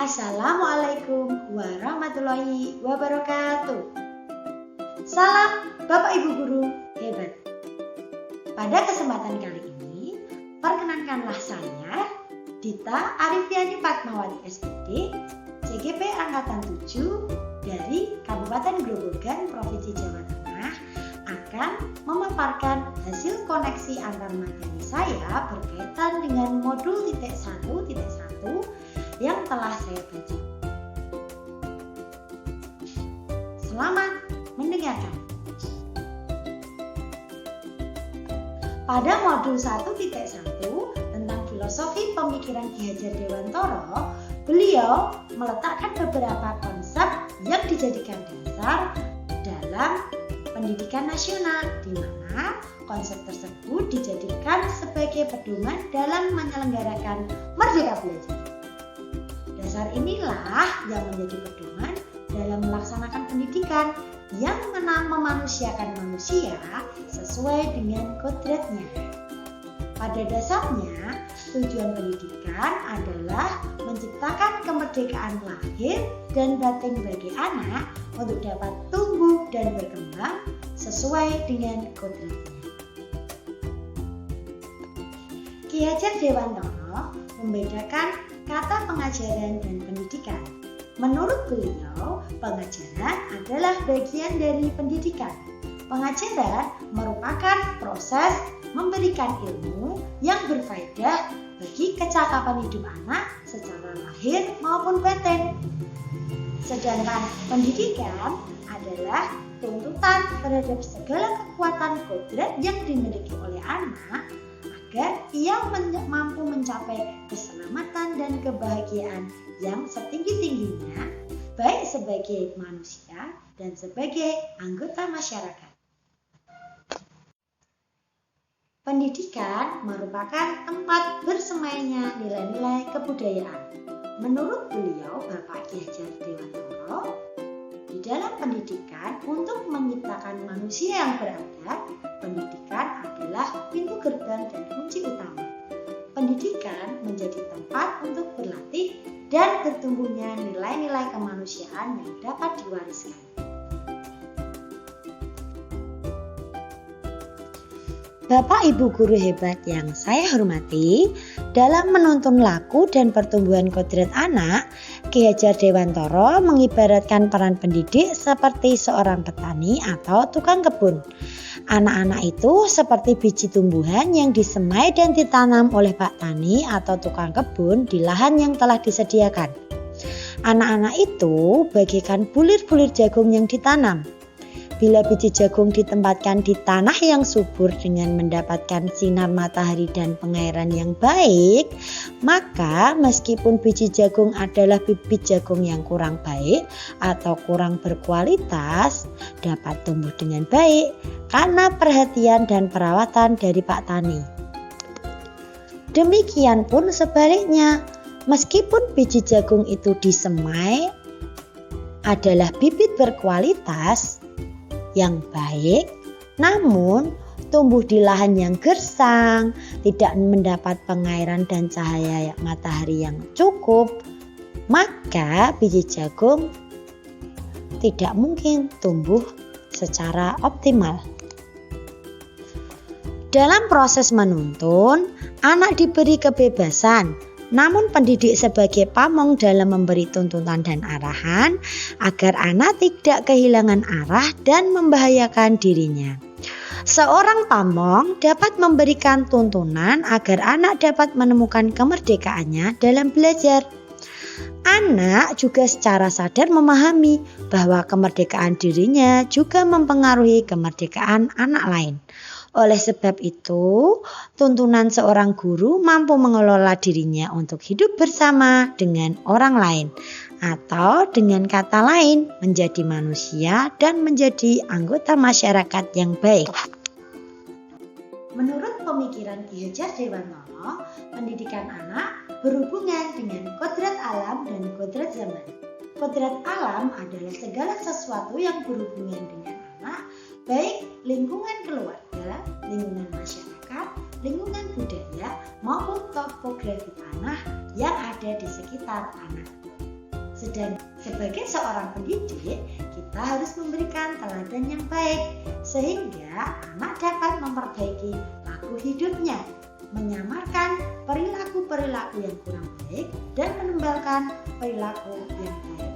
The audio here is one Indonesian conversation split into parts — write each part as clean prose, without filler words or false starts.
Assalamualaikum warahmatullahi wabarakatuh. Salam Bapak Ibu Guru hebat. Pada kesempatan kali ini, perkenankanlah saya, Dita Arifiani Fatmawati SPD, CGP Angkatan 7 dari Kabupaten Grobogan, Provinsi Jawa Tengah, akan memaparkan hasil koneksi antar materi saya berkaitan dengan modul 1.1 yang telah saya baca. Selamat mendengarkan. Pada modul 1.1 tentang filosofi pemikiran Ki Hajar Dewantara, beliau meletakkan beberapa konsep yang dijadikan dasar dalam pendidikan nasional, di mana konsep tersebut dijadikan sebagai pedoman dalam menyelenggarakan Merdeka Belajar. Dasar inilah yang menjadi pedoman dalam melaksanakan pendidikan yang memanusiakan manusia sesuai dengan kodratnya. Pada dasarnya, tujuan pendidikan adalah menciptakan kemerdekaan lahir dan batin bagi anak untuk dapat tumbuh dan berkembang sesuai dengan kodratnya. Ki Hajar Dewantara membedakan kata pengajaran dan pendidikan. Menurut beliau, pengajaran adalah bagian dari pendidikan. Pengajaran merupakan proses memberikan ilmu yang berfaedah bagi kecakapan hidup anak secara lahir maupun batin. Sedangkan pendidikan adalah tuntutan terhadap segala kekuatan kodrat yang dimiliki oleh anak agar ia mampu mencapai keselamatan dan kebahagiaan yang setinggi-tingginya, baik sebagai manusia dan sebagai anggota masyarakat. Pendidikan merupakan tempat bersemainya nilai-nilai kebudayaan. Menurut beliau, Bapak Ki Hajar Dewantara, di dalam pendidikan untuk menciptakan manusia yang beradab, pendidikan adalah pintu gerbang dan kunci utama. Pendidikan menjadi tempat untuk berlatih dan bertumbuhnya nilai-nilai kemanusiaan yang dapat diwariskan. Bapak Ibu guru hebat yang saya hormati, dalam menuntun laku dan pertumbuhan kodrat anak, Ki Hajar Dewantara mengibaratkan peran pendidik seperti seorang petani atau tukang kebun. Anak-anak itu seperti biji tumbuhan yang disemai dan ditanam oleh Pak Tani atau tukang kebun di lahan yang telah disediakan. Anak-anak itu bagaikan bulir-bulir jagung yang ditanam. Bila biji jagung ditempatkan di tanah yang subur dengan mendapatkan sinar matahari dan pengairan yang baik, maka meskipun biji jagung adalah bibit jagung yang kurang baik atau kurang berkualitas, dapat tumbuh dengan baik karena perhatian dan perawatan dari Pak Tani. Demikian pun sebaliknya, meskipun biji jagung itu disemai adalah bibit berkualitas yang baik, namun tumbuh di lahan yang gersang, tidak mendapat pengairan dan cahaya matahari yang cukup, maka biji jagung tidak mungkin tumbuh secara optimal. Dalam proses menuntun, anak diberi kebebasan, namun pendidik sebagai pamong dalam memberi tuntunan dan arahan agar anak tidak kehilangan arah dan membahayakan dirinya. Seorang pamong dapat memberikan tuntunan agar anak dapat menemukan kemerdekaannya dalam belajar. Anak juga secara sadar memahami bahwa kemerdekaan dirinya juga mempengaruhi kemerdekaan anak lain. Oleh sebab itu, tuntunan seorang guru mampu mengelola dirinya untuk hidup bersama dengan orang lain, atau dengan kata lain, menjadi manusia dan menjadi anggota masyarakat yang baik. Menurut pemikiran Ki Hajar Dewantara, pendidikan anak berhubungan dengan kodrat alam dan kodrat zaman. Kodrat alam adalah segala sesuatu yang berhubungan dengan anak, baik lingkungan keluarga, lingkungan masyarakat, lingkungan budaya, maupun topografi tanah yang ada di sekitar anak. Sedang sebagai seorang pendidik, kita harus memberikan teladan yang baik sehingga anak dapat memperbaiki laku hidupnya, menyamarkan perilaku-perilaku yang kurang baik dan menumbalkan perilaku yang baik.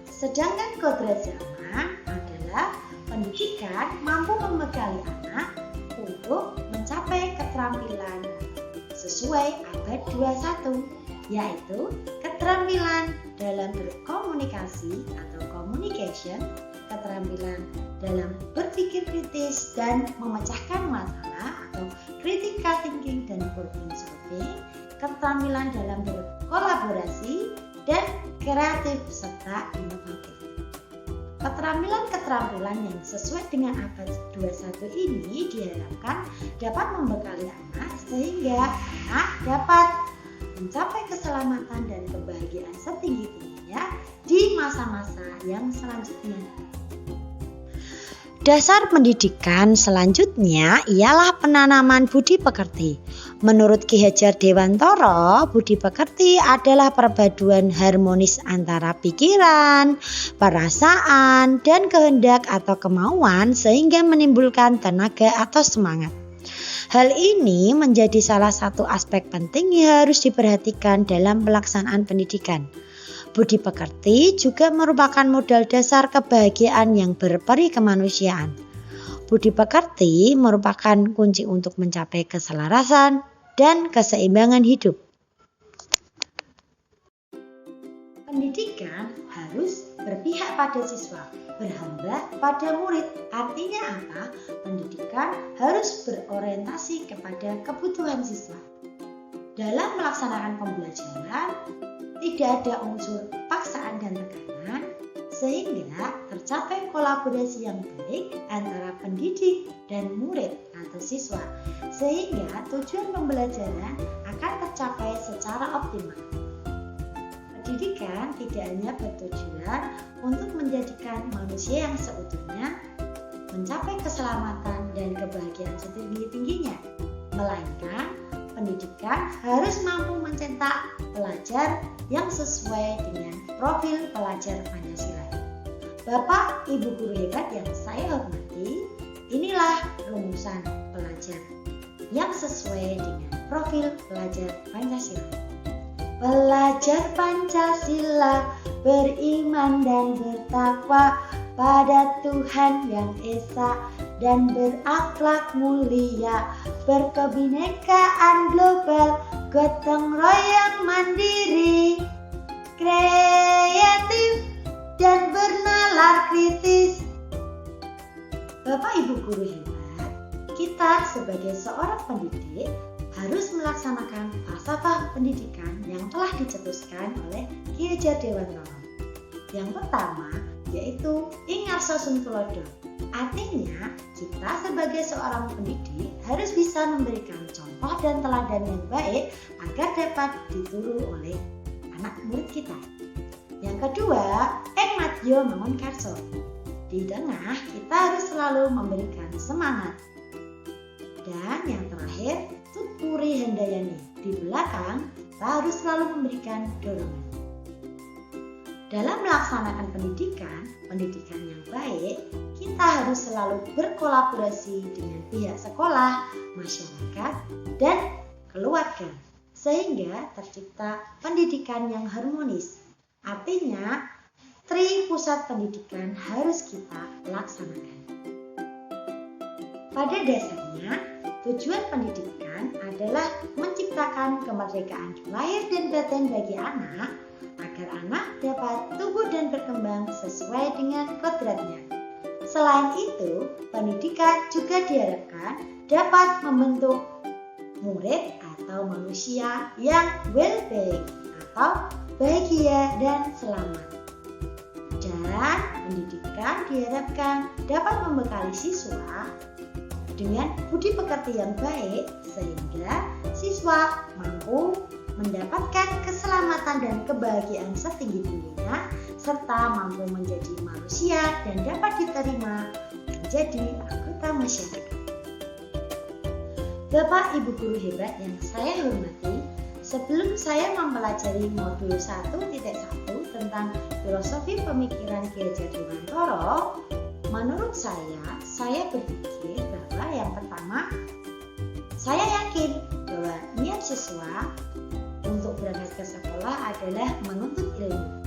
Sedangkan kodrat zaman adalah pendidikan mampu membekali anak untuk mencapai keterampilan sesuai abad 21, yaitu keterampilan dalam berkomunikasi atau communication, keterampilan dalam berpikir kritis dan memecahkan masalah atau critical thinking dan problem solving, keterampilan dalam berkolaborasi dan kreatif serta inovatif. Keterampilan-keterampilan yang sesuai dengan abad 21 ini diharapkan dapat membekali anak sehingga anak dapat mencapai keselamatan dan kebahagiaan setinggi-tingginya di masa-masa yang selanjutnya. Dasar pendidikan selanjutnya ialah penanaman budi pekerti. Menurut Ki Hajar Dewantara, budi pekerti adalah perpaduan harmonis antara pikiran, perasaan, dan kehendak atau kemauan sehingga menimbulkan tenaga atau semangat. Hal ini menjadi salah satu aspek penting yang harus diperhatikan dalam pelaksanaan pendidikan. Budi pekerti juga merupakan modal dasar kebahagiaan yang berperi kemanusiaan. Budi pekerti merupakan kunci untuk mencapai keselarasan dan keseimbangan hidup. Pendidikan harus berpihak pada siswa, berhamba pada murid. Artinya apa? Pendidikan harus berorientasi kepada kebutuhan siswa. Dalam melaksanakan pembelajaran, tidak ada unsur paksaan dan tekanan sehingga tercapai kolaborasi yang baik antara pendidik dan murid atau siswa sehingga tujuan pembelajaran akan tercapai secara optimal. Pendidikan tidak hanya bertujuan untuk menjadikan manusia yang seutuhnya mencapai keselamatan dan kebahagiaan setinggi-tingginya, melainkan pendidikan harus mampu mencetak pelajar yang sesuai dengan profil pelajar Pancasila. Bapak, Ibu guru hebat yang saya hormati, inilah rumusan pelajar yang sesuai dengan profil pelajar Pancasila. Pelajar Pancasila beriman dan bertakwa pada Tuhan yang Esa dan berakhlak mulia, berkebinekaan global, gotong royong mandiri, kreatif dan bernalar kritis. Bapak Ibu guru hebat, kita sebagai seorang pendidik harus melaksanakan falsafah pendidikan yang telah dicetuskan oleh Ki Hajar Dewantara. Yang pertama yaitu Ingarso Suntulodo. Artinya, kita sebagai seorang pendidik harus bisa memberikan contoh dan teladan yang baik agar dapat ditiru oleh anak murid kita. Yang kedua, Eng Madyo Mangunkarso. Di tengah, kita harus selalu memberikan semangat. Dan yang terakhir, Tutpuri Handayani. Di belakang, kita harus selalu memberikan dorongan. Dalam melaksanakan pendidikan yang baik, kita harus selalu berkolaborasi dengan pihak sekolah, masyarakat, dan keluarga, sehingga tercipta pendidikan yang harmonis. Artinya, tri pusat pendidikan harus kita laksanakan. Pada dasarnya, tujuan pendidikan adalah menciptakan kemerdekaan lahir dan batin bagi anak, agar anak dapat tumbuh dan berkembang sesuai dengan kodratnya. Selain itu, pendidikan juga diharapkan dapat membentuk murid atau manusia yang well-being atau bahagia dan selamat. Dan pendidikan diharapkan dapat membekali siswa dengan budi pekerti yang baik sehingga siswa mampu mendapatkan keselamatan dan kebahagiaan setinggi-tingginya serta mampu menjadi manusia dan dapat diterima menjadi anggota masyarakat. Bapak Ibu guru hebat yang saya hormati, Sebelum saya mempelajari modul 1.1 tentang filosofi pemikiran Ki Hajar Dewantara, menurut saya berpikir bahwa yang pertama, saya yakin bahwa niat siswa untuk berangkat ke sekolah adalah menuntut ilmu.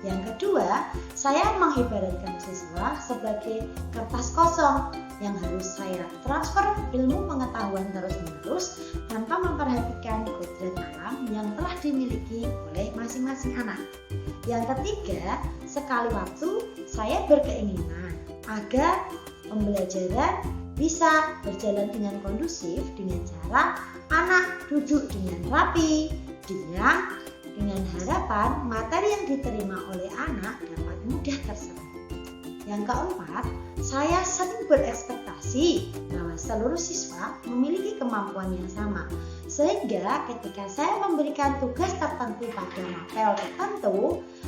Yang kedua, saya mengibaratkan siswa sebagai kertas kosong yang harus saya transfer ilmu pengetahuan terus-menerus tanpa memperhatikan kodrat alam yang telah dimiliki oleh masing-masing anak. Yang ketiga, sekali waktu saya berkeinginan agar pembelajaran bisa berjalan dengan kondusif dengan cara anak duduk dengan rapi, diam, dengan harapan materi yang diterima oleh anak dapat mudah terserap. Yang keempat, saya sering berekspektasi bahwa seluruh siswa memiliki kemampuan yang sama, sehingga ketika saya memberikan tugas tertentu pada mapel tertentu,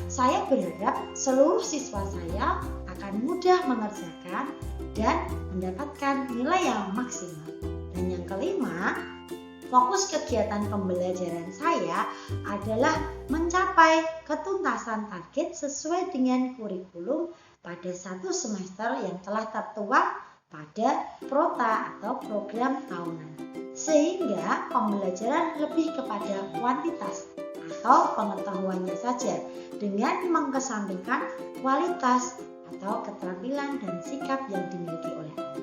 saya berharap seluruh siswa saya akan mudah mengerjakan dan mendapatkan nilai yang maksimal. Dan yang kelima, fokus kegiatan pembelajaran saya adalah mencapai ketuntasan target sesuai dengan kurikulum pada satu semester yang telah tertuang pada PROTA atau program tahunan. Sehingga pembelajaran lebih kepada kuantitas atau pengetahuannya saja dengan mengesampingkan kualitas atau keterampilan dan sikap yang dimiliki oleh anak.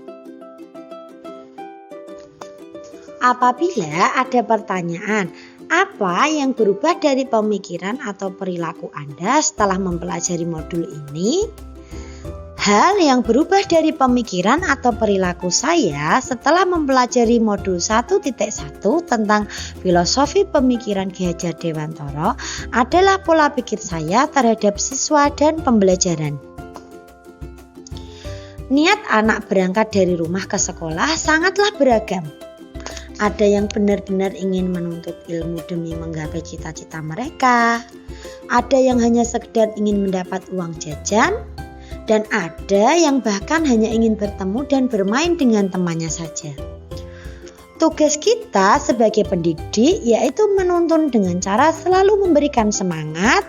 Apabila ada pertanyaan, apa yang berubah dari pemikiran atau perilaku Anda setelah mempelajari modul ini? Hal yang berubah dari pemikiran atau perilaku saya setelah mempelajari modul 1.1 tentang filosofi pemikiran Ki Hajar Dewantara adalah pola pikir saya terhadap siswa dan pembelajaran. Niat anak berangkat dari rumah ke sekolah sangatlah beragam. Ada yang benar-benar ingin menuntut ilmu demi menggapai cita-cita mereka. Ada yang hanya sekedar ingin mendapat uang jajan. Dan ada yang bahkan hanya ingin bertemu dan bermain dengan temannya saja. Tugas kita sebagai pendidik yaitu menuntun dengan cara selalu memberikan semangat,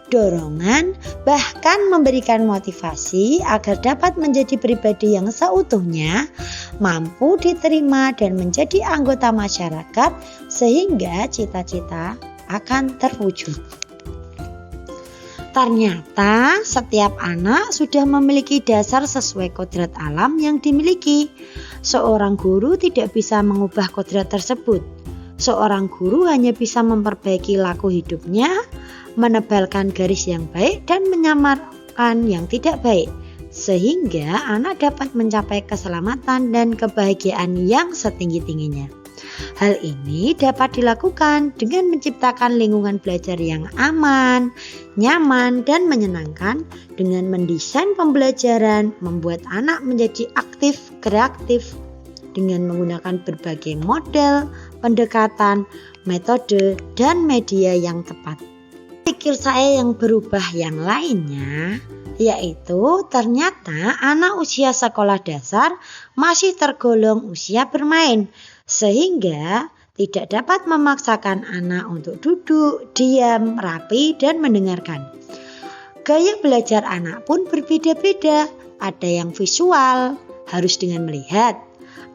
dorongan, bahkan memberikan motivasi agar dapat menjadi pribadi yang seutuhnya, mampu diterima dan menjadi anggota masyarakat sehingga cita-cita akan terwujud. Ternyata setiap anak sudah memiliki dasar sesuai kodrat alam yang dimiliki. Seorang guru tidak bisa mengubah kodrat tersebut. Seorang guru hanya bisa memperbaiki laku hidupnya, menebalkan garis yang baik dan menyamarkan yang tidak baik, sehingga anak dapat mencapai keselamatan dan kebahagiaan yang setinggi-tingginya. Hal ini dapat dilakukan dengan menciptakan lingkungan belajar yang aman, nyaman, dan menyenangkan dengan mendesain pembelajaran, membuat anak menjadi aktif, kreatif dengan menggunakan berbagai model, pendekatan, metode, dan media yang tepat. Pikir saya yang berubah yang lainnya yaitu ternyata anak usia sekolah dasar masih tergolong usia bermain, sehingga tidak dapat memaksakan anak untuk duduk, diam, rapi, dan mendengarkan. Gaya belajar anak pun berbeda-beda. Ada yang visual, harus dengan melihat.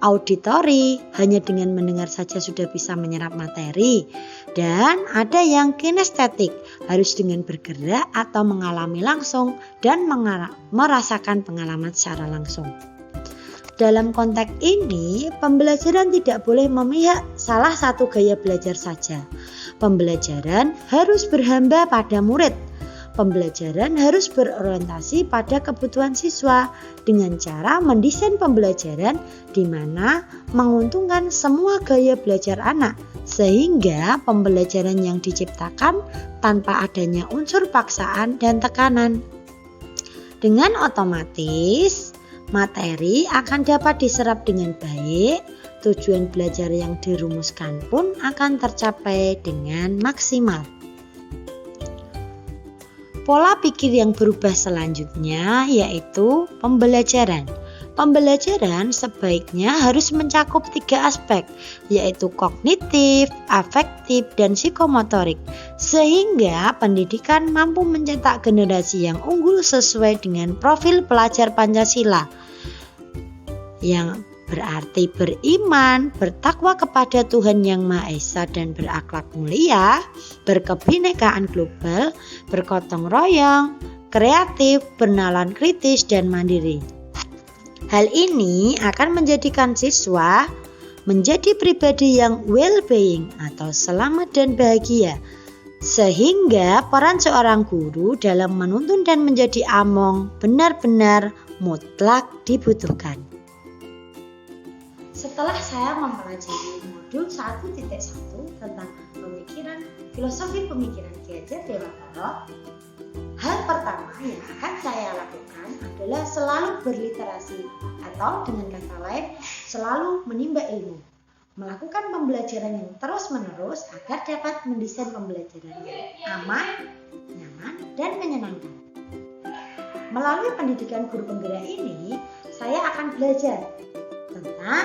Auditori, hanya dengan mendengar saja sudah bisa menyerap materi. Dan ada yang kinestetik, harus dengan bergerak atau mengalami langsung dan merasakan pengalaman secara langsung. Dalam konteks ini, pembelajaran tidak boleh memihak salah satu gaya belajar saja. Pembelajaran harus berhamba pada murid. Pembelajaran harus berorientasi pada kebutuhan siswa dengan cara mendesain pembelajaran di mana menguntungkan semua gaya belajar anak, sehingga pembelajaran yang diciptakan tanpa adanya unsur paksaan dan tekanan. Dengan otomatis, materi akan dapat diserap dengan baik, tujuan belajar yang dirumuskan pun akan tercapai dengan maksimal. Pola pikir yang berubah selanjutnya yaitu pembelajaran. Pembelajaran sebaiknya harus mencakup 3 aspek, yaitu kognitif, afektif, dan psikomotorik, sehingga pendidikan mampu mencetak generasi yang unggul sesuai dengan profil pelajar Pancasila, yang berarti beriman, bertakwa kepada Tuhan Yang Maha Esa dan berakhlak mulia, berkebinekaan global, bergotong royong, kreatif, bernalar kritis, dan mandiri. Hal ini akan menjadikan siswa menjadi pribadi yang well-being atau selamat dan bahagia, sehingga peran seorang guru dalam menuntun dan menjadi among benar-benar mutlak dibutuhkan. Setelah saya mempelajari modul 1.1 tentang filosofi pemikiran Ki Hajar Dewantara, hal pertama yang akan saya lakukan adalah selalu berliterasi, atau dengan kata lain selalu menimba ilmu, melakukan pembelajaran yang terus-menerus agar dapat mendesain pembelajaran yang aman, nyaman, dan menyenangkan. Melalui pendidikan guru penggerak ini, saya akan belajar tentang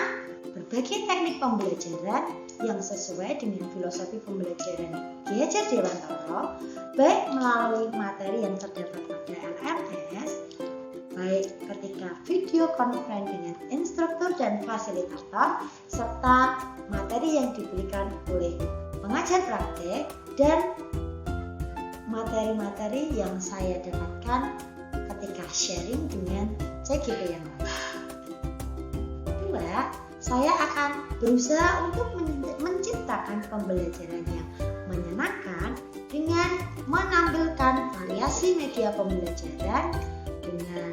berbagai teknik pembelajaran yang sesuai dengan filosofi pembelajaran Ki Hajar Dewantara, baik melalui materi yang terdapat pada LMS, baik ketika video conference dengan instruktur dan fasilitator, serta materi yang diberikan oleh pengajar praktek dan materi-materi yang saya dapatkan ketika sharing dengan CGP yang lain. Kedua, saya akan berusaha untuk menciptakan pembelajaran yang menyenangkan dengan menampilkan variasi media pembelajaran dengan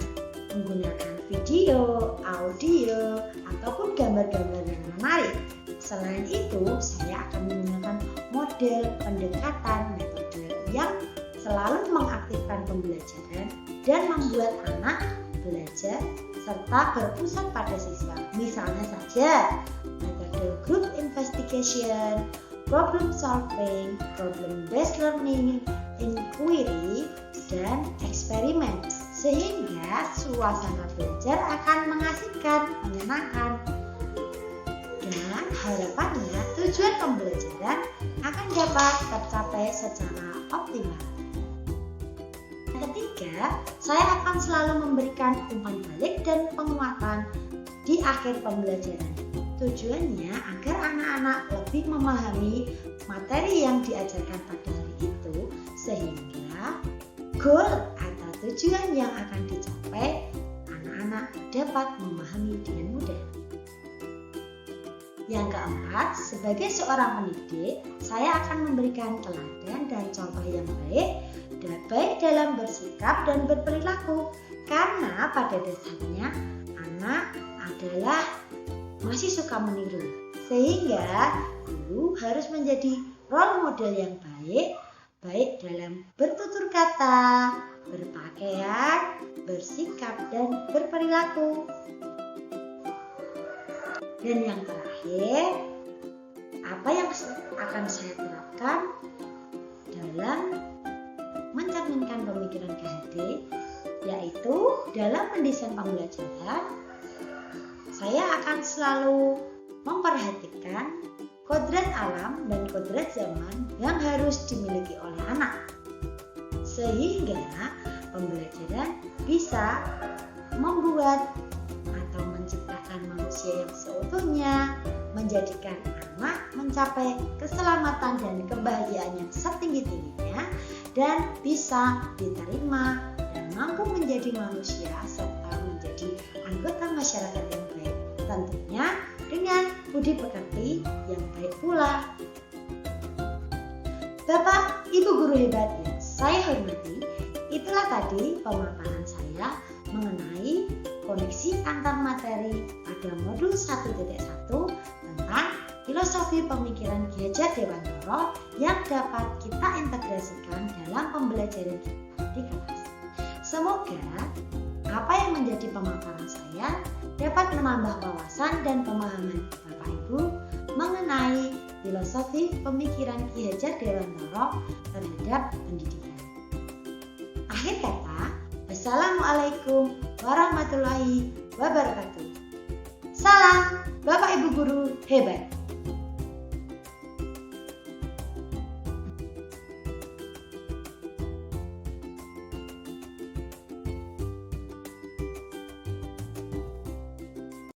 menggunakan video, audio, ataupun gambar-gambar yang menarik. Selain itu, saya akan menggunakan model pendekatan metode yang selalu mengaktifkan pembelajaran dan membuat anak belajar serta berpusat pada siswa. Misalnya saja metode group investigation, problem solving, problem based learning, inquiry, dan eksperimen, sehingga suasana belajar akan mengasihkan, menyenangkan, dan harapannya tujuan pembelajaran akan dapat tercapai secara optimal. Ketiga, saya akan selalu memberikan umpan balik dan penguatan di akhir pembelajaran. Tujuannya agar anak-anak lebih memahami materi yang diajarkan pada hari itu, sehingga goal atau tujuan yang akan dicapai anak-anak dapat memahami dengan mudah. Yang keempat, sebagai seorang pendidik, saya akan memberikan teladan dan contoh yang baik dalam bersikap dan berperilaku, karena pada dasarnya anak adalah masih suka meniru, sehingga guru harus menjadi role model yang baik dalam bertutur kata, berpakaian, bersikap, dan berperilaku. Dan yang terakhir, apa yang akan saya terapkan dalam mencerminkan pemikiran KHD, yaitu dalam mendesain pembelajaran, saya akan selalu memperhatikan kodrat alam dan kodrat zaman yang harus dimiliki oleh anak, sehingga pembelajaran bisa membuat atau menciptakan manusia yang seutuhnya, menjadikan anak mencapai keselamatan dan kebahagiaan yang setinggi-tingginya, dan bisa diterima dan mampu menjadi manusia serta menjadi anggota masyarakat yang baik, tentunya dengan budi pekerti yang baik pula. Bapak, Ibu guru hebat yang saya hormati, itulah tadi pemaparan saya mengenai koneksi antar materi pada modul 1.1 tentang filosofi pemikiran Ki Hajar Dewantara yang dapat kita integrasikan dalam pembelajaran kita di kelas. Semoga apa yang menjadi pemaparan saya dapat menambah wawasan dan pemahaman Bapak Ibu mengenai filosofi pemikiran Ki Hajar Dewantara terhadap pendidikan. Akhir kata, Wassalamualaikum warahmatullahi wabarakatuh. wabarakatuh. Salam Bapak Ibu Guru hebat.